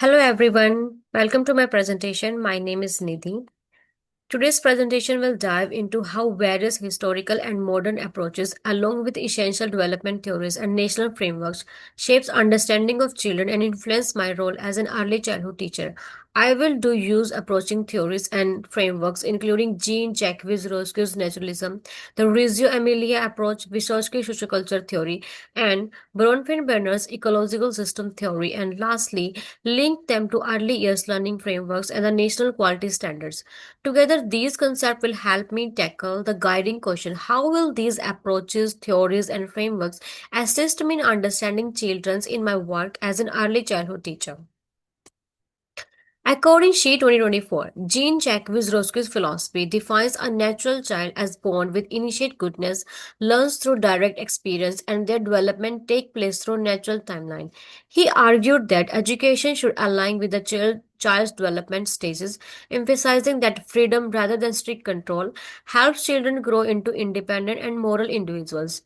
Hello everyone, welcome to my presentation. My name is Nidhi. Today's presentation will dive into how various historical and modern approaches, along with essential development theories and national frameworks, shapes understanding of children and influence my role as an early childhood teacher. I will do use approaching theories and frameworks, including Jean-Jacques Rousseau's naturalism, the Reggio Emilia approach, Vygotsky socioculture theory, and Bronfenbrenner's ecological system theory, and lastly, link them to early years learning frameworks and the national quality standards. Together, these concepts will help me tackle the guiding question: how will these approaches, theories, and frameworks assist me in understanding children in my work as an early childhood teacher? According to 2024, Jean-Jacques Rousseau's philosophy defines a natural child as born with innate goodness, learns through direct experience, and their development take place through natural timeline. He argued that education should align with the child's development stages, emphasizing that freedom rather than strict control helps children grow into independent and moral individuals.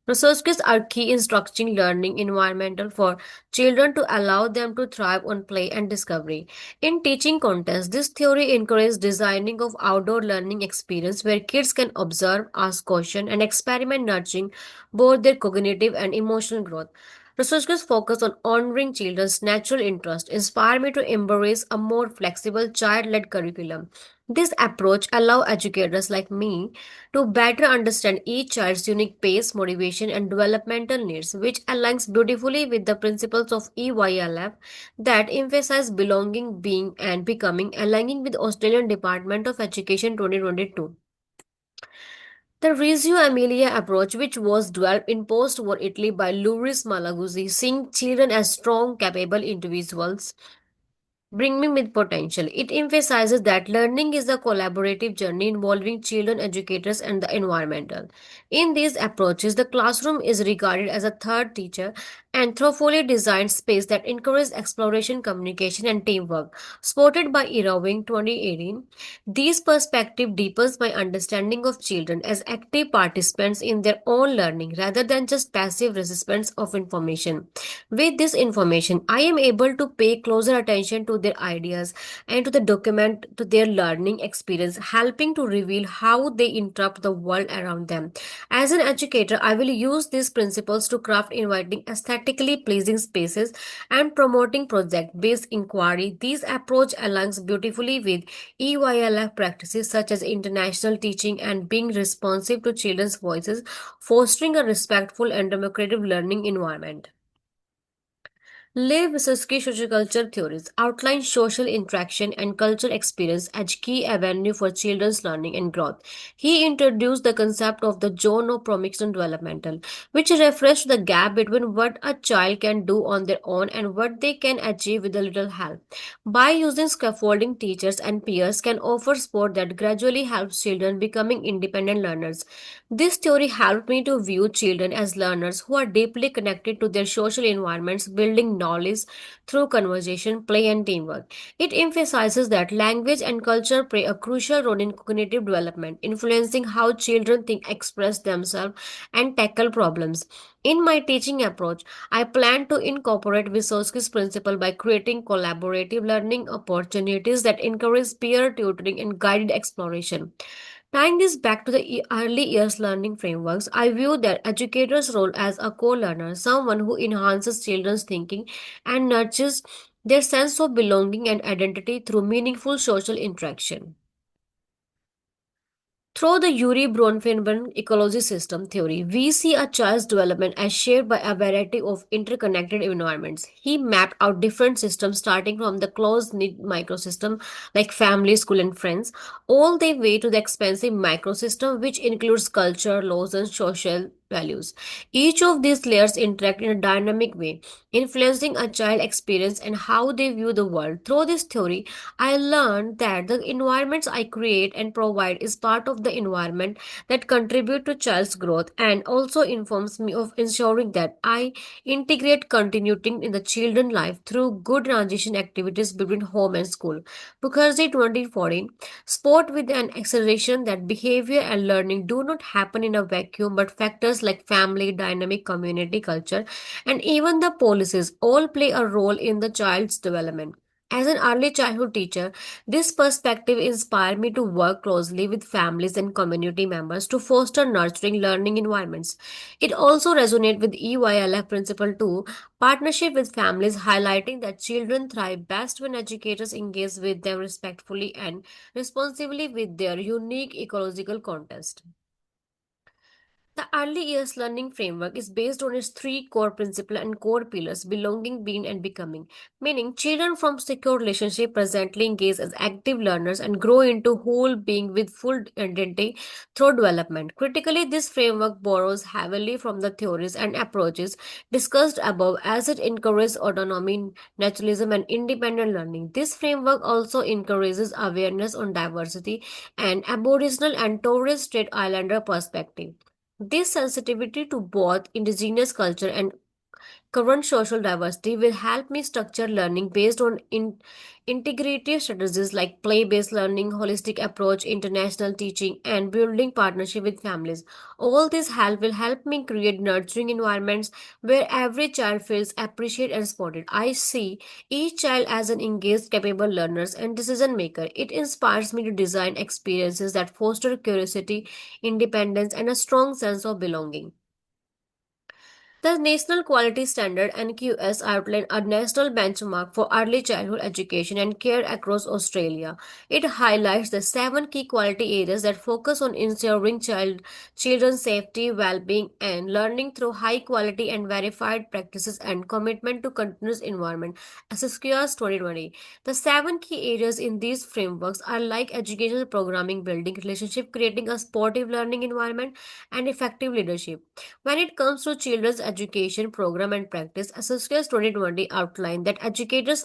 Researchers are key in structuring learning environmental for children to allow them to thrive on play and discovery. In teaching contexts, this theory encourages designing of outdoor learning experience where kids can observe, ask questions, and experiment, nurturing both their cognitive and emotional growth. Researchers focus on honoring children's natural interest, inspire me to embrace a more flexible child-led curriculum. This approach allows educators like me to better understand each child's unique pace, motivation, and developmental needs, which aligns beautifully with the principles of EYLF that emphasize belonging, being, and becoming, aligning with Australian Department of Education 2022. The Reggio Emilia approach, which was developed in post-war Italy by Luis Malaguzzi, seeing children as strong, capable individuals brimming with potential. It emphasizes that learning is a collaborative journey involving children, educators, and the environmental. In these approaches, the classroom is regarded as a third teacher and thoughtfully designed space that encourages exploration, communication, and teamwork. Supported by Irving 2018, these perspective deepens my understanding of children as active participants in their own learning rather than just passive recipients of information. With this information, I am able to pay closer attention to their ideas and to the document to their learning experience, helping to reveal how they interrupt the world around them. As an educator, I will use these principles to craft inviting, aesthetically pleasing spaces and promoting project-based inquiry. This approach aligns beautifully with EYLF practices such as international teaching and being responsive to children's voices, fostering a respectful and democratic learning environment. Lev Vygotsky socioculture theories outline social interaction and cultural experience as key avenue for children's learning and growth. He introduced the concept of the zone of permission developmental, which refers to the gap between what a child can do on their own and what they can achieve with a little help. By using scaffolding, teachers and peers can offer support that gradually helps children becoming independent learners. This theory helped me to view children as learners who are deeply connected to their social environments, building knowledge through conversation, play, and teamwork. It emphasizes that language and culture play a crucial role in cognitive development, influencing how children think, express themselves, and tackle problems. In my teaching approach, I plan to incorporate Vygotsky's principle by creating collaborative learning opportunities that encourage peer tutoring and guided exploration. Tying this back to the early years learning frameworks, I view that educator's role as a co-learner, someone who enhances children's thinking and nurtures their sense of belonging and identity through meaningful social interaction. Through the Yuri Bronfenbrenner ecology system theory, we see a child's development as shaped by a variety of interconnected environments. He mapped out different systems starting from the closed-knit microsystem like family, school, and friends, all the way to the expansive microsystem which includes culture, laws, and social values. Each of these layers interact in a dynamic way, influencing a child's experience and how they view the world. Through this theory, I learned that the environments I create and provide is part of the environment that contribute to child's growth and also informs me of ensuring that I integrate continuing in the children life through good transition activities between home and school. Because in 2014, sport with an acceleration that behavior and learning do not happen in a vacuum, but factors like family, dynamic community culture, and even the policies all play a role in the child's development. As an early childhood teacher, this perspective inspired me to work closely with families and community members to foster nurturing learning environments. It also resonates with EYLF principle too, partnership with families highlighting that children thrive best when educators engage with them respectfully and responsibly with their unique ecological context. The early years learning framework is based on its three core principles and core pillars belonging, being, and becoming. Meaning, children from secure relationship presently engage as active learners and grow into whole being with full identity through development. Critically, this framework borrows heavily from the theories and approaches discussed above as it encourages autonomy, naturalism, and independent learning. This framework also encourages awareness on diversity and Aboriginal and Torres Strait Islander perspective. This sensitivity to both indigenous culture and current social diversity will help me structure learning based on integrative strategies like play-based learning, holistic approach, international teaching, and building partnership with families. All this help will help me create nurturing environments where every child feels appreciated and supported. I see each child as an engaged, capable learner and decision maker. It inspires me to design experiences that foster curiosity, independence, and a strong sense of belonging. The National Quality Standard (NQS) outlined a national benchmark for early childhood education and care across Australia. It highlights the seven key quality areas that focus on ensuring children's safety, well-being, and learning through high quality and verified practices and commitment to continuous environment. SSQR's 2020. The seven key areas in these frameworks are like educational programming, building relationship, creating a supportive learning environment, and effective leadership. When it comes to children's education program and practice, Associates 2020 outlined that educators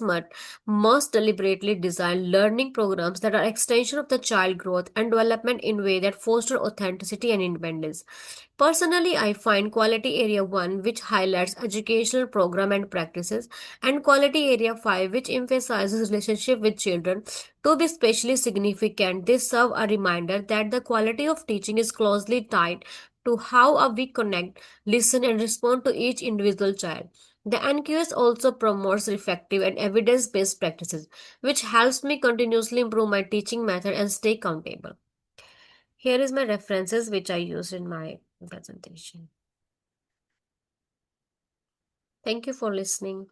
must deliberately design learning programs that are extension of the child growth and development in way that foster authenticity and independence. Personally, I find Quality Area 1, which highlights educational program and practices, and Quality Area 5, which emphasizes relationship with children, to be especially significant. They serve a reminder that the quality of teaching is closely tied to how we connect, listen, and respond to each individual child. The NQS also promotes effective and evidence based practices, which helps me continuously improve my teaching method and stay accountable. Here is my references which I used in my presentation. Thank you for listening.